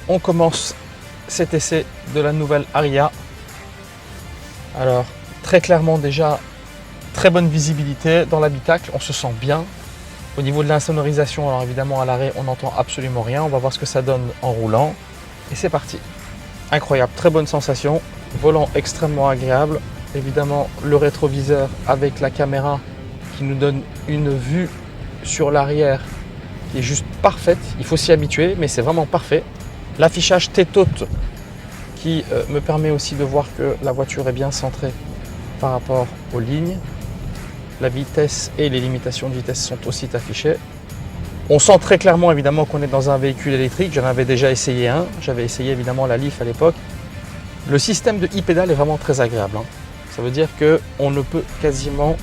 on commence cet essai de la nouvelle Ariya. Alors, très clairement déjà, très bonne visibilité dans l'habitacle, on se sent bien. Au niveau de l'insonorisation, alors évidemment à l'arrêt, on n'entend absolument rien. On va voir ce que ça donne en roulant. Et c'est parti. Incroyable, très bonne sensation. Volant extrêmement agréable. Évidemment, le rétroviseur avec la caméra qui nous donne une vue sur l'arrière qui est juste parfaite. Il faut s'y habituer, mais c'est vraiment parfait. L'affichage tête-haute qui me permet aussi de voir que la voiture est bien centrée par rapport aux lignes. La vitesse et les limitations de vitesse sont aussi affichées. On sent très clairement évidemment qu'on est dans un véhicule électrique. J'en avais déjà essayé un. J'avais essayé évidemment la Leaf à l'époque. Le système de e-pédale est vraiment très agréable. Ça veut dire qu'on ne peut quasiment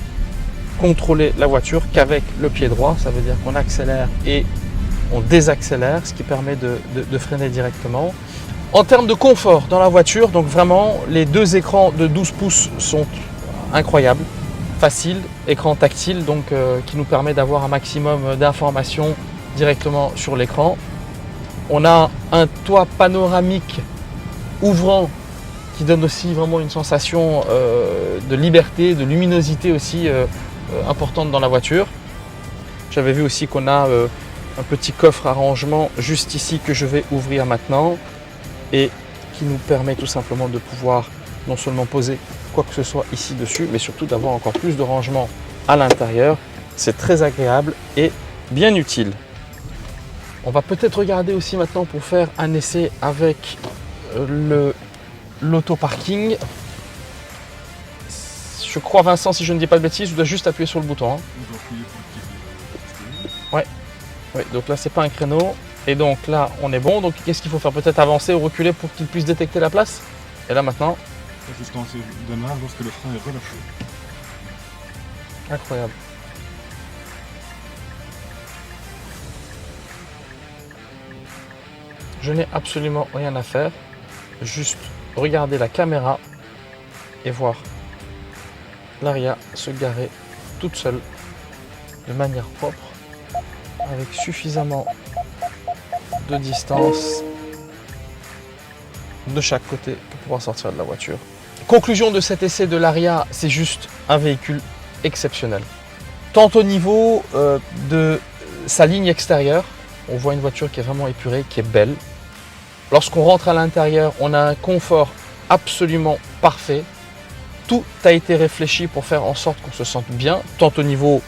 contrôler la voiture qu'avec le pied droit. Ça veut dire qu'on accélère et on désaccélère, ce qui permet de freiner directement. En termes de confort dans la voiture, donc vraiment les deux écrans de 12 pouces sont incroyables. Facile, écran tactile, donc qui nous permet d'avoir un maximum d'informations directement sur l'écran. On a un toit panoramique ouvrant qui donne aussi vraiment une sensation de liberté, de luminosité aussi importante dans la voiture. J'avais vu aussi qu'on a un petit coffre à rangement juste ici que je vais ouvrir maintenant et qui nous permet tout simplement de pouvoir non seulement poser quoi que ce soit ici dessus, mais surtout d'avoir encore plus de rangement à l'intérieur. C'est très agréable et bien utile. On va peut-être regarder aussi maintenant pour faire un essai avec l'auto-parking. Je crois, Vincent, si je ne dis pas de bêtises, je dois juste appuyer sur le bouton. Ouais. Oui, donc là c'est pas un créneau. Et donc là on est bon. Donc qu'est-ce qu'il faut faire? Peut-être avancer ou reculer pour qu'il puisse détecter la place. Et là maintenant. C'est ce qu'on démarre lorsque le frein est relâché. Incroyable. Je n'ai absolument rien à faire. Juste regarder la caméra et voir l'Ariya se garer toute seule de manière propre avec suffisamment de distance de chaque côté pour pouvoir sortir de la voiture. Conclusion de cet essai de l'Ariya, c'est juste un véhicule exceptionnel. Tant au niveau de sa ligne extérieure, on voit une voiture qui est vraiment épurée, qui est belle. Lorsqu'on rentre à l'intérieur, on a un confort absolument parfait. Tout a été réfléchi pour faire en sorte qu'on se sente bien, tant au niveau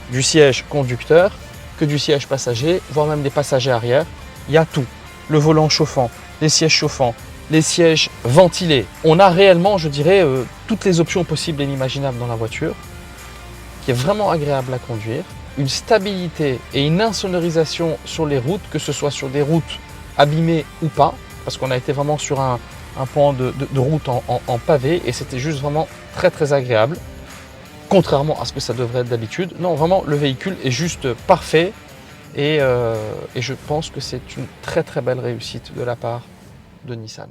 du siège conducteur que du siège passager, voire même des passagers arrière. Il y a tout. Le volant chauffant, les sièges chauffants, les sièges ventilés. On a réellement, je dirais, toutes les options possibles et inimaginables dans la voiture, qui est vraiment agréable à conduire. Une stabilité et une insonorisation sur les routes, que ce soit sur des routes abîmées ou pas, parce qu'on a été vraiment sur un pan de route en pavé et c'était juste vraiment très très agréable. Contrairement à ce que ça devrait être d'habitude. Non, vraiment, le véhicule est juste parfait et je pense que c'est une très très belle réussite de la part de Nissan.